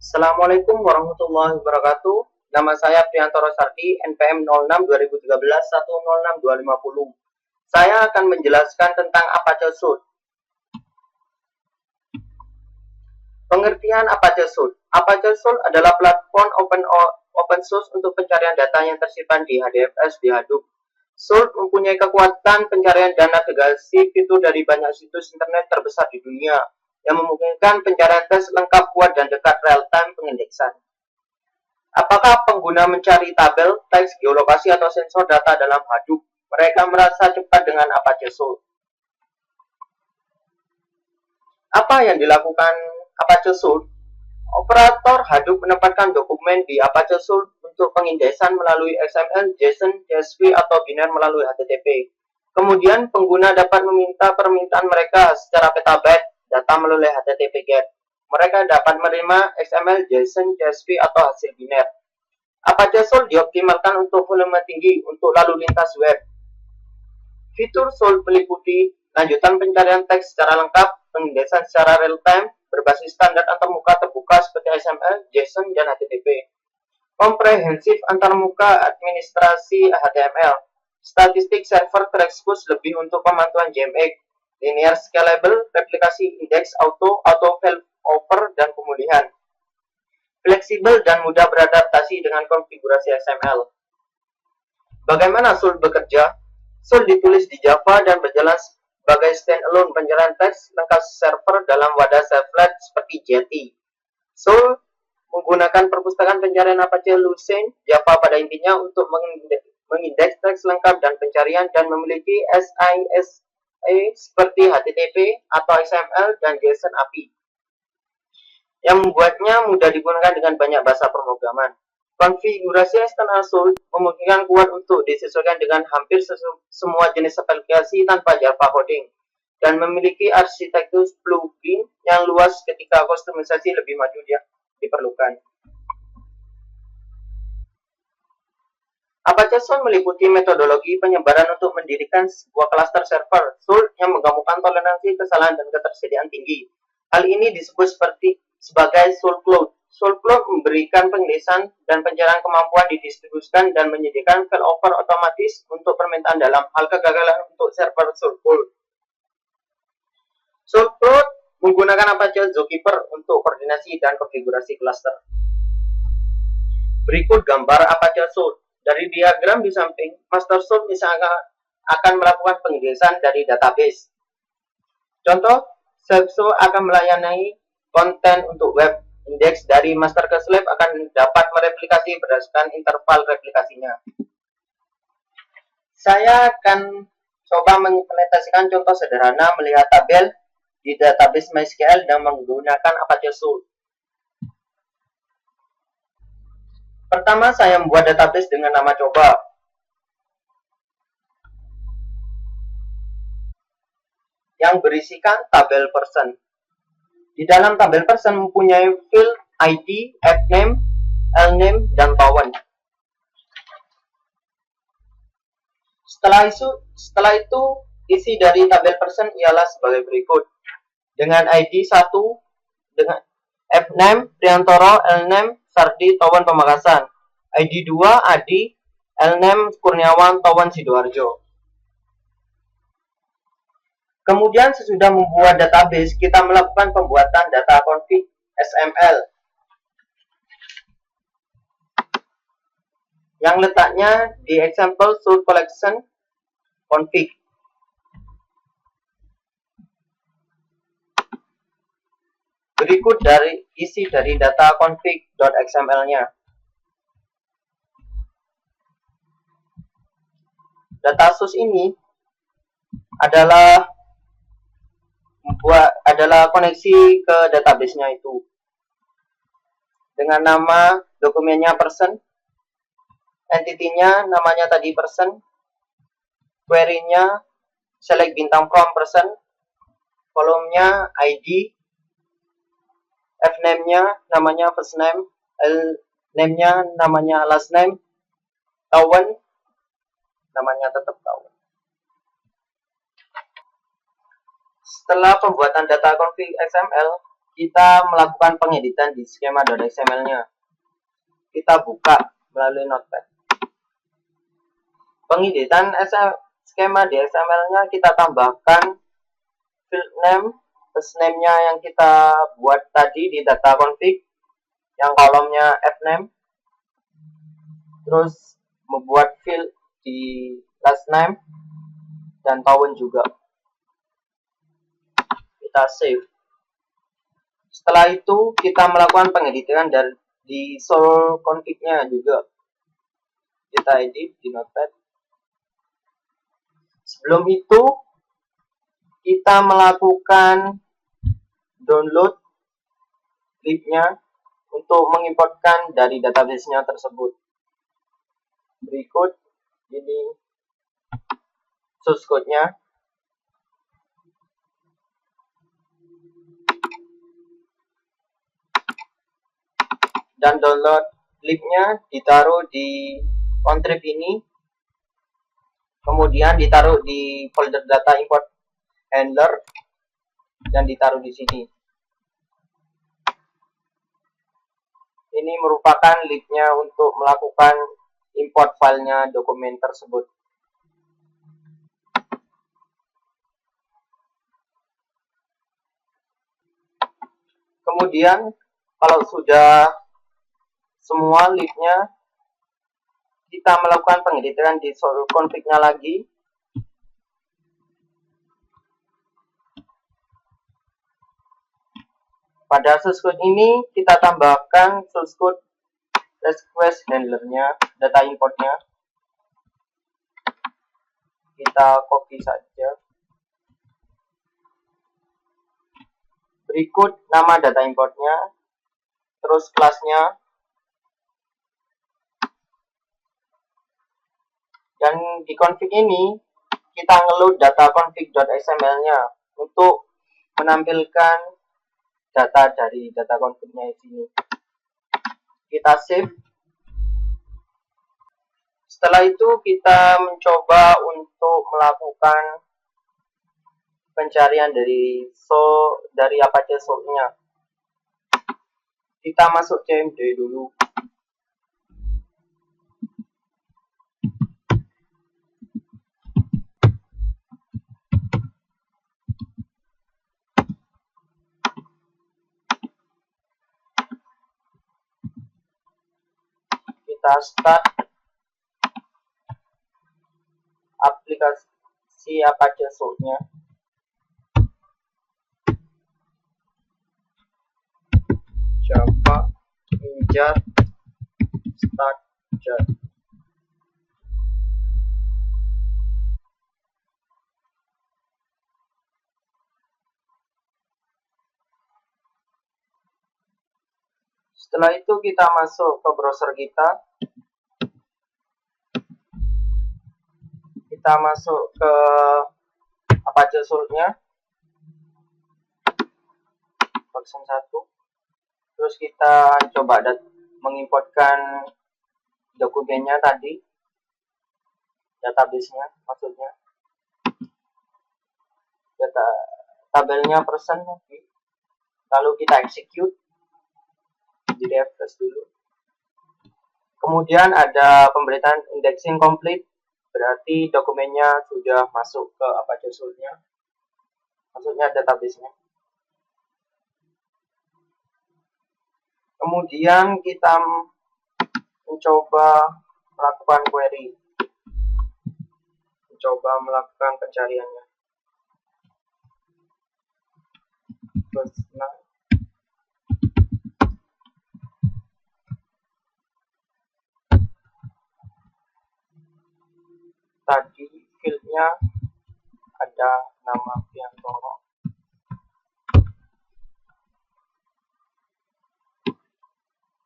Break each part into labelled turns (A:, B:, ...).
A: Assalamualaikum warahmatullahi wabarakatuh. Nama saya Priantoro Sardi, NPM 06 2013 106 250. Saya akan menjelaskan tentang Apache Suite. Pengertian Apache Suite. Apache Suite adalah platform open source untuk pencarian data yang tersimpan di HDFS di Hadoop. Suite mempunyai kekuatan pencarian dan navigasi fitur dari banyak situs internet terbesar di dunia, yang memungkinkan pencarian teks lengkap, kuat, dan dekat real-time pengindeksan. Apakah pengguna mencari tabel, teks, geolokasi, atau sensor data dalam Hadoop? Mereka merasa cepat dengan Apache Suite. Apa yang dilakukan Apache Suite? Operator Hadoop menempatkan dokumen di Apache Suite untuk pengindeksan melalui XML, JSON, CSV, atau biner melalui HTTP. Kemudian pengguna dapat meminta permintaan mereka secara petabyte data melalui HTTP GET. Mereka dapat menerima XML, JSON, CSV, atau hasil biner. Apache Suite dioptimalkan untuk volume tinggi untuk lalu lintas web. Fitur Suite meliputi lanjutan pencarian teks secara lengkap, pengindeksan secara real-time, berbasis standar antarmuka terbuka seperti XML, JSON, dan HTTP. Komprehensif antarmuka administrasi HTML. Statistik server terekspos lebih untuk pemantauan JMX. Linear scalable, replikasi indeks auto failover, dan pemulihan. Fleksibel dan mudah beradaptasi dengan konfigurasi XML. Bagaimana Suite bekerja? Suite ditulis di Java dan berjalan sebagai standalone pencarian teks lengkap server dalam wadah servlet seperti Jetty. Suite menggunakan perpustakaan pencarian Apache Lucene Java pada intinya untuk mengindeks teks lengkap dan pencarian, dan memiliki SIS seperti HTTP atau XML dan JSON API yang membuatnya mudah digunakan dengan banyak bahasa pemrograman. Konfigurasi eksternal Suite memungkinkan kuat untuk disesuaikan dengan hampir semua jenis aplikasi tanpa Java coding, dan memiliki arsitektur plugin yang luas ketika kustomisasi lebih maju diperlukan. Apache Suite meliputi metodologi penyebaran untuk mendirikan sebuah klaster server Suite yang menggabungkan toleransi kesalahan dan ketersediaan tinggi. Hal ini disebut sebagai Suite Cloud. Suite Cloud memberikan pengindeksan dan pencarian kemampuan didistribusikan dan menyediakan failover otomatis untuk permintaan dalam hal kegagalan untuk server Suite Cloud. Suite Cloud menggunakan Apache Zookeeper untuk koordinasi dan konfigurasi cluster. Berikut gambar Apache Suite. Dari diagram di samping, master Suite misalnya akan melakukan pengindeksan dari database. Contoh, SEPSO akan melayani konten untuk web. Indeks dari master ke slave akan dapat mereplikasi berdasarkan interval replikasinya. Saya akan coba mengimplementasikan contoh sederhana melihat tabel di database MySQL dan menggunakan Apache Suite. Pertama, saya membuat database dengan nama coba. Yang berisikan tabel person. Di dalam tabel person mempunyai field ID, fname, lname, dan towen. Setelah itu, isi dari tabel person ialah sebagai berikut. Dengan ID 1, dengan fname, Priantoro, lname, Sardi, towen Pamekasan. ID 2, Adi, lname, Kurniawan, towen Sidoarjo. Kemudian sesudah membuat database, kita melakukan pembuatan data config XML yang letaknya di example Suite collection config. Berikut isi dari data config.xml-nya. Data source ini adalah koneksi ke database-nya itu dengan nama dokumennya person, entity-nya namanya tadi person, query-nya select bintang from person, kolomnya ID, fname-nya namanya first name, lname-nya namanya last name, towen namanya tetap towen. Setelah pembuatan data config XML, kita melakukan pengeditan di skema.xml-nya. Kita buka melalui Notepad. Pengeditan skema di XML-nya kita tambahkan field name, first name-nya yang kita buat tadi di data config, yang kolomnya fname. Terus membuat field di last name dan tahun juga. Kita save. Setelah itu kita melakukan pengeditan di source config-nya juga. Kita edit di Notepad. Sebelum itu kita melakukan download libnya untuk mengimportkan dari database-nya tersebut. Berikut ini source code-nya. Dan download libnya ditaruh di contrib ini. Kemudian ditaruh di folder data import handler dan ditaruh di sini. Ini merupakan libnya untuk melakukan import filenya dokumen tersebut. Kemudian kalau sudah semua libnya, kita melakukan pengeditan di source config-nya lagi. Pada source code ini kita tambahkan source code request handler-nya, data import-nya. Kita copy saja. Berikut nama data import-nya, terus kelasnya, dan di config ini kita ngeload data config.xml-nya untuk menampilkan data dari data config-nya di sini. Kita save. Setelah itu kita mencoba untuk melakukan pencarian dari Apache source-nya. Kita masuk CMD dulu. Kita start aplikasi Apache source-nya. Java Ninja start jar. Setelah itu kita masuk ke browser kita. Kita masuk ke Apache source-nya version 1. Terus kita coba mengimportkan dokumennya tadi, database-nya maksudnya. Tabelnya persen nanti. Lalu kita execute. Di refresh dulu. Kemudian ada pemberitaan indexing complete, berarti dokumennya sudah masuk ke Apache source-nya, maksudnya database-nya. Kemudian kita mencoba melakukan query, mencoba melakukan pencariannya. Tadi fieldnya ada nama Priantoro.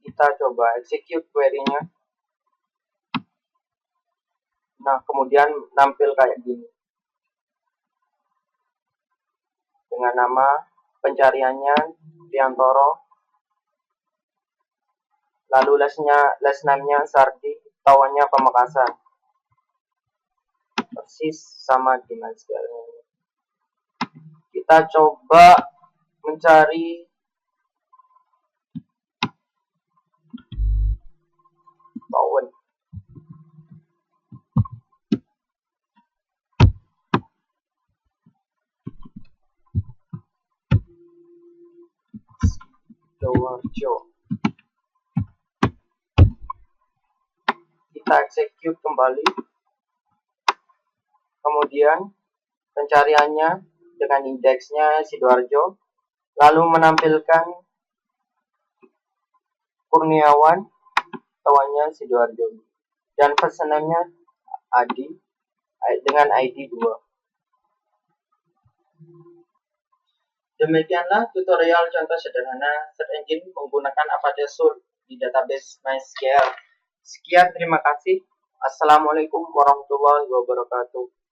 A: Kita coba execute query-nya. Nah, kemudian nampil kayak gini. Dengan nama pencariannya Priantoro. Lalu last name-nya Sardi, tawannya Pamekasan. Persis sama dengan scale-nya. Kita coba mencari Bowen. Sidoarjo. Kita execute kembali. Kemudian pencariannya dengan indeksnya Sidoarjo, lalu menampilkan Kurniawan, tawannya Sidoarjo, dan pesanannya Adi dengan ID 2. Demikianlah tutorial contoh sederhana search engine menggunakan Apache Source di database MySQL. Sekian, terima kasih. Assalamualaikum warahmatullahi wabarakatuh.